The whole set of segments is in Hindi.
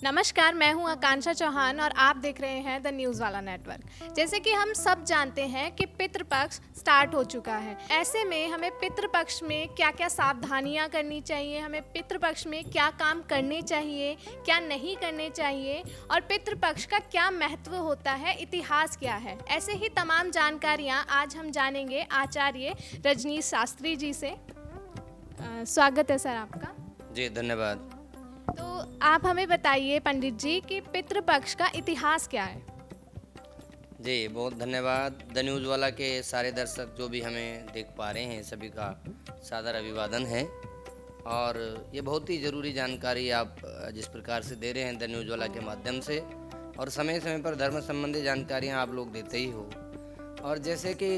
नमस्कार, मैं हूं आकांक्षा चौहान और आप देख रहे हैं द न्यूज़ वाला नेटवर्क। जैसे कि हम सब जानते हैं कि पितृपक्ष स्टार्ट हो चुका है। ऐसे में हमें पितृपक्ष में क्या-क्या सावधानियां करनी चाहिए, हमें पितृपक्ष में क्या काम करने चाहिए, क्या नहीं करने चाहिए और पितृपक्ष का क्या महत्व होता है, इतिहास क्या है। ऐसे ही तमाम जानकारियाँ आज हम जानेंगे आचार्य रजनीश शास्त्री जी से। स्वागत है सर आपका। जी, धन्यवाद। तो आप हमें बताइए पंडित जी कि पितृपक्ष का इतिहास क्या है। जी, बहुत धन्यवाद। द न्यूज़ वाला के सारे दर्शक जो भी हमें देख पा रहे हैं, सभी का सादर अभिवादन है। और ये बहुत ही ज़रूरी जानकारी आप जिस प्रकार से दे रहे हैं द न्यूज़ वाला के माध्यम से, और समय समय पर धर्म संबंधी जानकारियाँ आप लोग देते ही हो। और जैसे कि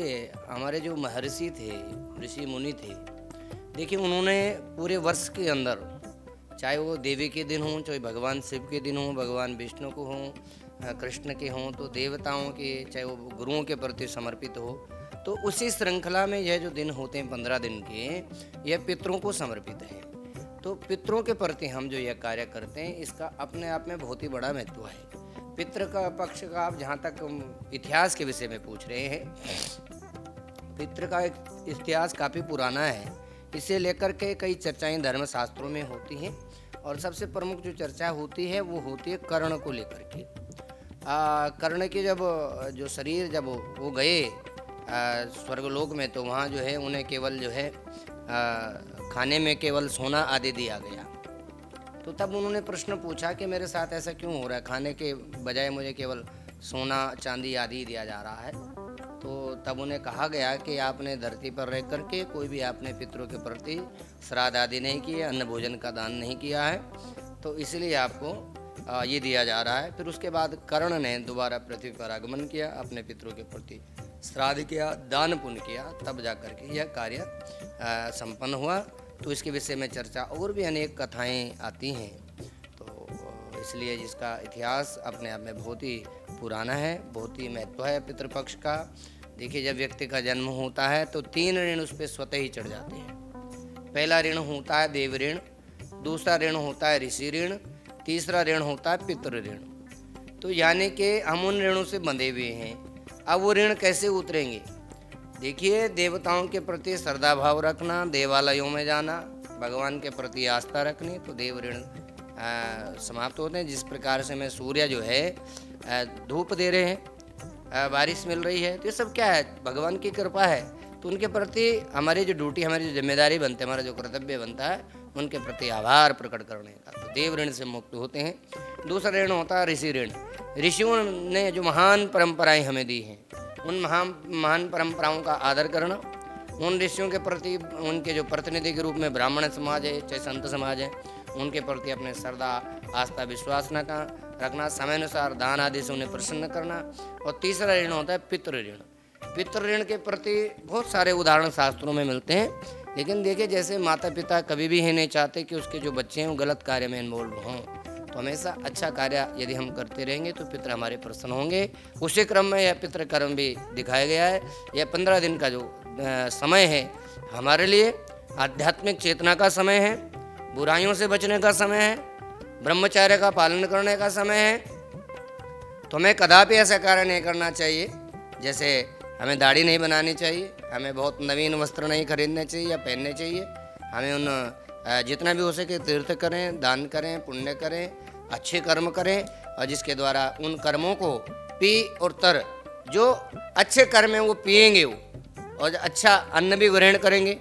हमारे जो महर्षि थे, ऋषि मुनि थे, देखिए उन्होंने पूरे वर्ष के अंदर, चाहे वो देवी के दिन हों, चाहे भगवान शिव के दिन हों, भगवान विष्णु को हों, कृष्ण के हों, तो देवताओं के, चाहे वो गुरुओं के प्रति समर्पित हो, तो उसी श्रृंखला में यह जो दिन होते हैं 15 दिन के, यह पितरों को समर्पित है। तो पितरों के प्रति हम जो यह कार्य करते हैं, इसका अपने आप में बहुत ही बड़ा महत्व है। पितृ का पक्ष का आप जहाँ तक इतिहास के विषय में पूछ रहे हैं, पितृ का एक इतिहास काफ़ी पुराना है। इसे लेकर के कई चर्चाएं धर्म शास्त्रों में होती हैं, और सबसे प्रमुख जो चर्चा होती है वो होती है कर्ण को लेकर के। कर्ण के जब जो शरीर जब वो गए स्वर्गलोक में, तो वहाँ जो है उन्हें केवल जो है खाने में केवल सोना आदि दिया गया। तो तब उन्होंने प्रश्न पूछा कि मेरे साथ ऐसा क्यों हो रहा है, खाने के बजाय मुझे केवल सोना चांदी आदि दिया जा रहा है। तो तब उन्हें कहा गया कि आपने धरती पर रह करके कोई भी आपने पितरों के प्रति श्राद्ध आदि नहीं किए, अन्न भोजन का दान नहीं किया है, तो इसलिए आपको ये दिया जा रहा है। फिर उसके बाद कर्ण ने दोबारा पृथ्वी पर आगमन किया, अपने पितरों के प्रति श्राद्ध किया, दान पुण्य किया, तब जा कर के यह कार्य संपन्न हुआ। तो इसके विषय में चर्चा और भी अनेक कथाएँ आती हैं। तो इसलिए जिसका इतिहास अपने आप में बहुत ही पुराना है, बहुत ही महत्व है पितृपक्ष का। देखिए, जब व्यक्ति का जन्म होता है तो 3 ऋण उस पर स्वतः ही चढ़ जाते हैं। पहला ऋण होता है देव ऋण, दूसरा ऋण होता है ऋषि ऋण, तीसरा ऋण होता है पितृ ऋण। तो यानी कि हम उन ऋणों से बंधे हुए हैं। अब वो ऋण कैसे उतरेंगे? देखिए, देवताओं के प्रति श्रद्धा भाव रखना, देवालयों में जाना, भगवान के प्रति आस्था रखनी, तो देव ऋण समाप्त होते हैं। जिस प्रकार से मैं सूर्य जो है धूप दे रहे हैं, बारिश मिल रही है, तो ये सब क्या है? भगवान की कृपा है। तो उनके प्रति हमारी जो ड्यूटी, हमारी जो जिम्मेदारी बनती है, हमारा जो कर्तव्य बनता है, उनके प्रति आभार प्रकट करने का। तो देव ऋण से मुक्त होते हैं। दूसरा ऋण होता है ऋषि ऋण। ऋषियों ने जो महान परंपराएं हमें दी हैं, उन महान परंपराओं का आदर करना, उन ऋषियों के प्रति उनके जो प्रतिनिधि के रूप में ब्राह्मण समाज है, चाहे संत समाज है, उनके प्रति अपने श्रद्धा आस्था विश्वास रखना, समय अनुसार दान आदि से उन्हें प्रसन्न करना। और तीसरा ऋण होता है पितृ ऋण। पितृ ऋण के प्रति बहुत सारे उदाहरण शास्त्रों में मिलते हैं। लेकिन देखिए, जैसे माता पिता कभी भी नहीं चाहते कि उसके जो बच्चे हैं वो गलत कार्य में इन्वॉल्व हों, तो हमेशा अच्छा कार्य यदि हम करते रहेंगे तो पितृ हमारे प्रसन्न होंगे। उसी क्रम में यह पितृ कर्म भी दिखाया गया है। यह 15 दिन का जो समय है, हमारे लिए आध्यात्मिक चेतना का समय है, बुराइयों से बचने का समय है, ब्रह्मचर्य का पालन करने का समय है। तो हमें कदापि ऐसा कार्य नहीं करना चाहिए, जैसे हमें दाढ़ी नहीं बनानी चाहिए, हमें बहुत नवीन वस्त्र नहीं खरीदने चाहिए या पहनने चाहिए। हमें उन जितना भी हो सके तीर्थ करें, दान करें, पुण्य करें, अच्छे कर्म करें, और जिसके द्वारा उन कर्मों को पी और तर, जो अच्छे कर्म हैं वो पिएंगे वो, और अच्छा अन्न भी ग्रहण करेंगे,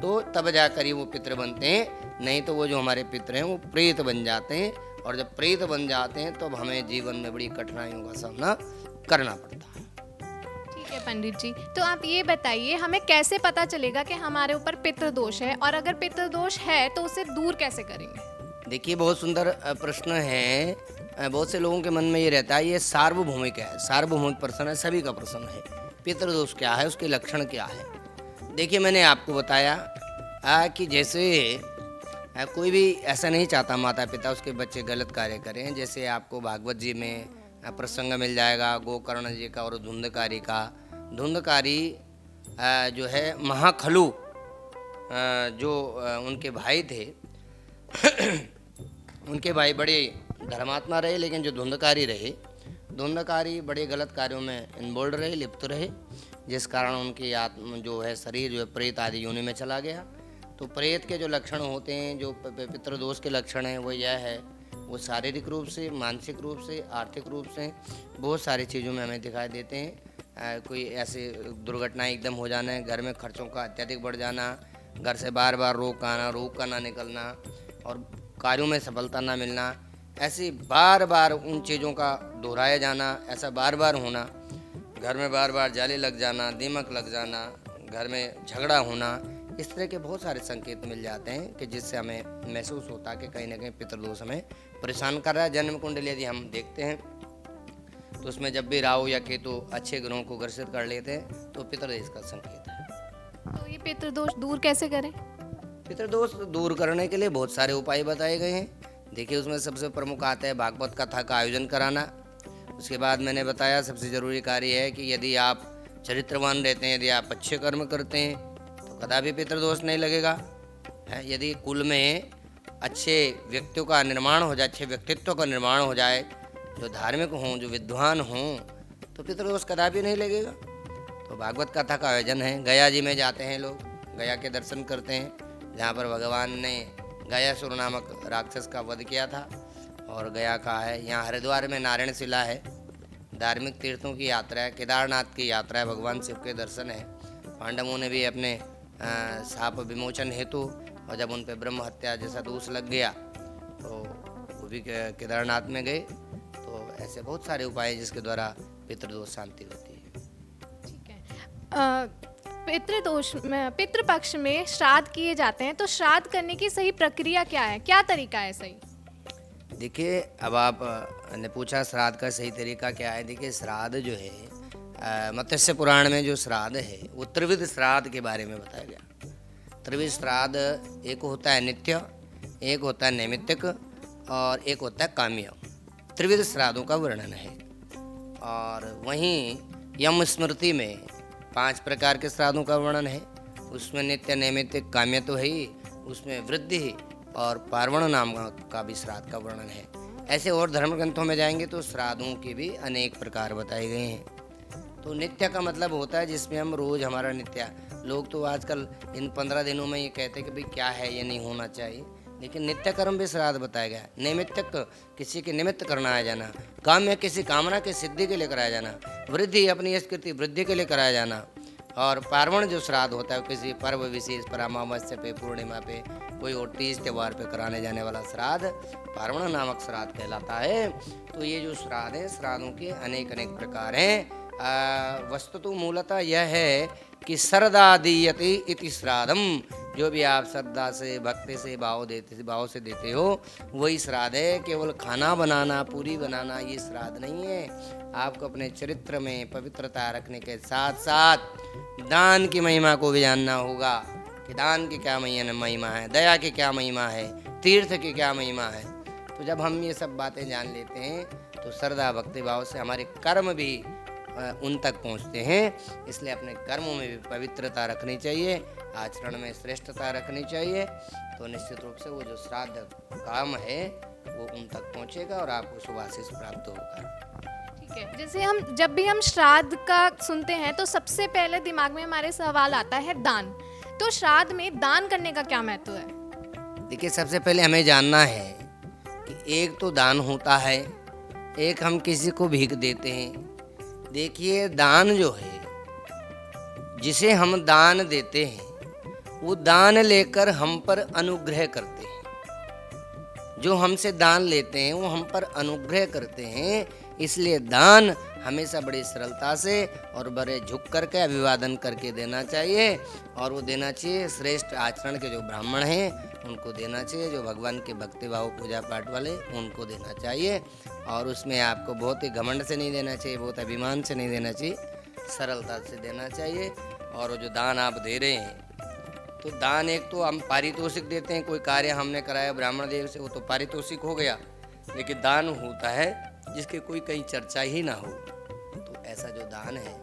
तो तब जाकर ही वो पितृ बनते हैं। नहीं तो वो जो हमारे पितृ हैं वो प्रेत बन जाते हैं, और जब प्रेत बन जाते हैं तो हमें जीवन में बड़ी कठिनाइयों का सामना करना पड़ता है। ठीक है पंडित जी, तो आप ये बताइए हमें कैसे पता चलेगा कि हमारे ऊपर पितृदोष है, और अगर पितृदोष है तो उसे दूर कैसे करेंगे? देखिए, बहुत सुंदर प्रश्न है। बहुत से लोगों के मन में ये रहता है, ये सार्वभौमिक है, सार्वभौमिक प्रश्न है, सभी का प्रश्न है। पितृदोष क्या है, उसके लक्षण क्या है? देखिए, मैंने आपको बताया कि जैसे कोई भी ऐसा नहीं चाहता माता पिता उसके बच्चे गलत कार्य करें। जैसे आपको भागवत जी में प्रसंग मिल जाएगा गोकर्ण जी का और धुंधकारी का। धुंधकारी जो है महाखलु जो उनके भाई थे उनके भाई बड़े धर्मात्मा रहे, लेकिन जो धुंधकारी रहे, धुंधकारी बड़े गलत कार्यों में इन्वॉल्व रहे, लिप्त रहे, जिस कारण उनकी आत्मा जो है, शरीर जो है प्रेत आदि योनि में चला गया। तो प्रेत के जो लक्षण होते हैं, जो पितृदोष के लक्षण हैं, वो यह है, वो शारीरिक रूप से, मानसिक रूप से, आर्थिक रूप से बहुत सारी चीज़ों में हमें दिखाई देते हैं। कोई ऐसे दुर्घटनाएं एकदम हो जाना, घर में खर्चों का अत्यधिक बढ़ जाना, घर से बार बार रोग का ना निकलना और कार्यों में सफलता ना मिलना, ऐसी बार बार उन चीज़ों का दोहराया जाना, ऐसा बार बार होना, घर में बार बार जाली लग जाना, दीमक लग जाना, घर में झगड़ा होना, इस तरह के बहुत सारे संकेत मिल जाते हैं कि जिससे हमें महसूस होता है कि कहीं ना कहीं पितृदोष हमें परेशान कर रहा है। जन्म कुंडली यदि हम देखते हैं तो उसमें जब भी राहु या केतु अच्छे ग्रहों को ग्रसित कर लेते हैं तो पितृदोष का संकेत है। तो ये पितृदोष दूर कैसे करें? पितृदोष दूर करने के लिए बहुत सारे उपाय बताए गए हैं। देखिए, उसमें सबसे प्रमुख आता है भागवत कथा का आयोजन कराना। उसके बाद मैंने बताया सबसे ज़रूरी कार्य है कि यदि आप चरित्रवान रहते हैं, यदि आप अच्छे कर्म करते हैं तो कदापि पितृदोष नहीं लगेगा। यदि कुल में अच्छे व्यक्तियों का निर्माण हो जाए, अच्छे व्यक्तित्व का निर्माण हो जाए, जो धार्मिक हों, जो विद्वान हों, तो पितृदोष कदापि नहीं लगेगा। तो भागवत कथा का आयोजन है। गया जी में जाते हैं लोग, गया के दर्शन करते हैं, जहाँ पर भगवान ने गयासुर नामक राक्षस का वध किया था। और गया का है, यहाँ हरिद्वार में नारायण शिला है, धार्मिक तीर्थों की यात्रा है, केदारनाथ की यात्रा है, भगवान शिव के दर्शन है। पांडवों ने भी अपने शाप विमोचन हेतु, और जब उन पर ब्रह्म हत्या जैसा दोष लग गया तो वो भी केदारनाथ में गए। तो ऐसे बहुत सारे उपाय हैं जिसके द्वारा पितृदोष शांति होती है। ठीक है। पितृपक्ष में श्राद्ध किए जाते हैं, तो श्राद्ध करने की सही प्रक्रिया क्या है, क्या तरीका है सही? देखिए, अब आप ने पूछा श्राद्ध का सही तरीका क्या है। देखिए, श्राद्ध जो है मत्स्य पुराण में जो श्राद्ध है वो त्रिविध श्राद्ध के बारे में बताया गया। त्रिविध श्राद्ध एक होता है नित्य, एक होता है नैमित्तिक और एक होता है काम्य। त्रिविध श्राद्धों का वर्णन है। और वहीं यम स्मृति में 5 प्रकार के श्राद्धों का वर्णन है। उसमें नित्य, नैमित्तिक, काम्य तो है ही, उसमें वृद्धि और पार्वण नाम का भी श्राद्ध का वर्णन है। ऐसे और धर्म ग्रंथों में जाएंगे तो श्राद्धों के भी अनेक प्रकार बताए गए हैं। तो नित्य का मतलब होता है जिसमें हम रोज़ हमारा नित्य, लोग तो आजकल इन 15 दिनों में ये कहते हैं कि भाई क्या है, ये नहीं होना चाहिए, लेकिन नित्य कर्म भी श्राद्ध बताया गया। नैमित्तिक किसी के निमित्त करना आ जाना, काम्य किसी कामना की सिद्धि के लिए कराया जाना, वृद्धि अपनी स्कृति वृद्धि के लिए कराया जाना, और पार्वण जो श्राद्ध होता है किसी पर्व विशेष पर, अमावस्या पे, पूर्णिमा पे, कोई और तीज त्यौहार पे कराने जाने वाला श्राद्ध पार्वण नामक श्राद्ध कहलाता है। तो ये जो श्राद्ध है, श्राद्धों के अनेक अनेक प्रकार हैं। वस्तु तो मूलतः यह है कि श्रद्धा दीयते इति श्राद्धम, जो भी आप श्रद्धा से, भक्ति से, भाव से देते हो वही श्राद्ध है। केवल खाना बनाना, पूरी बनाना ये श्राद्ध नहीं है। आपको अपने चरित्र में पवित्रता रखने के साथ साथ दान की महिमा को भी जानना होगा कि दान की क्या महिमा है, दया की क्या महिमा है, तीर्थ की क्या महिमा है। तो जब हम ये सब बातें जान लेते हैं तो श्रद्धा भक्ति भाव से हमारे कर्म भी उन तक पहुंचते हैं। इसलिए अपने कर्मों में भी पवित्रता रखनी चाहिए, आचरण में श्रेष्ठता रखनी चाहिए। तो निश्चित रूप से वो जो श्राद्ध काम है वो उन तक पहुंचेगा और आपको शुभाशीष प्राप्त होगा। ठीक है। जैसे जब भी हम श्राद्ध का सुनते हैं तो सबसे पहले दिमाग में हमारे सवाल आता है दान। तो श्राद्ध में दान करने का क्या महत्व है? देखिए, सबसे पहले हमें जानना है कि एक तो दान होता है, एक हम किसी को भीख देते हैं। देखिए, दान जो है, जिसे हम दान देते हैं वो दान लेकर हम पर अनुग्रह करते हैं। जो हमसे दान लेते हैं वो हम पर अनुग्रह करते हैं। इसलिए दान हमेशा बड़ी सरलता से और बड़े झुक करके अभिवादन करके देना चाहिए। और वो देना चाहिए श्रेष्ठ आचरण के जो ब्राह्मण हैं उनको देना चाहिए, जो भगवान के भक्ति भाव पूजा पाठ वाले उनको देना चाहिए। और उसमें आपको बहुत ही घमंड से नहीं देना चाहिए, बहुत अभिमान से नहीं देना चाहिए, सरलता से देना चाहिए। और वो जो दान आप दे रहे हैं, तो दान एक तो हम पारितोषिक देते हैं, कोई कार्य हमने कराया ब्राह्मण देव से, वो तो पारितोषिक हो गया। लेकिन दान होता है जिसकी कोई कहीं चर्चा ही ना हो। तो ऐसा जो दान है,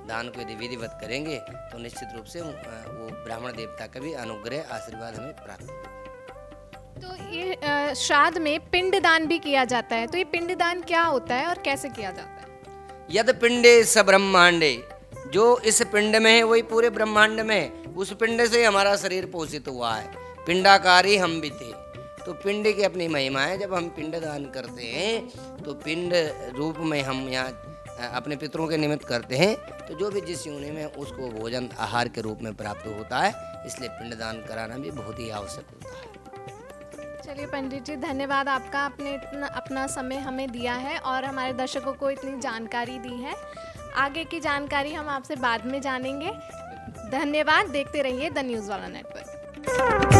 दान को यदि विधिवत करेंगे तो निश्चित रूप से वो ब्राह्मण देवता का भी अनुग्रह आशीर्वाद हमें प्राप्त होगा। तो ये श्राद्ध में पिंडदान भी किया जाता है, तो ये पिंडदान क्या होता है और कैसे किया जाता है? यद पिंडे स ब्रह्मांडे, जो इस पिंड में है वही पूरे ब्रह्मांड में है। उस पिंड से हमारा शरीर पोषित हुआ है, पिंडाकारी हम भी थे। तो पिंड की अपनी महिमा है। जब हम पिंड दान करते हैं तो पिंड रूप में हम यहाँ अपने पितरों के निमित्त करते हैं, तो जो भी जिस योनि में उसको भोजन आहार के रूप में प्राप्त होता है, इसलिए पिंड दान कराना भी बहुत ही आवश्यक होता है। चलिए पंडित जी, धन्यवाद आपका, आपने इतना अपना समय हमें दिया है और हमारे दर्शकों को इतनी जानकारी दी है। आगे की जानकारी हम आपसे बाद में जानेंगे। धन्यवाद। देखते रहिए द न्यूज़ वाला नेटवर्क।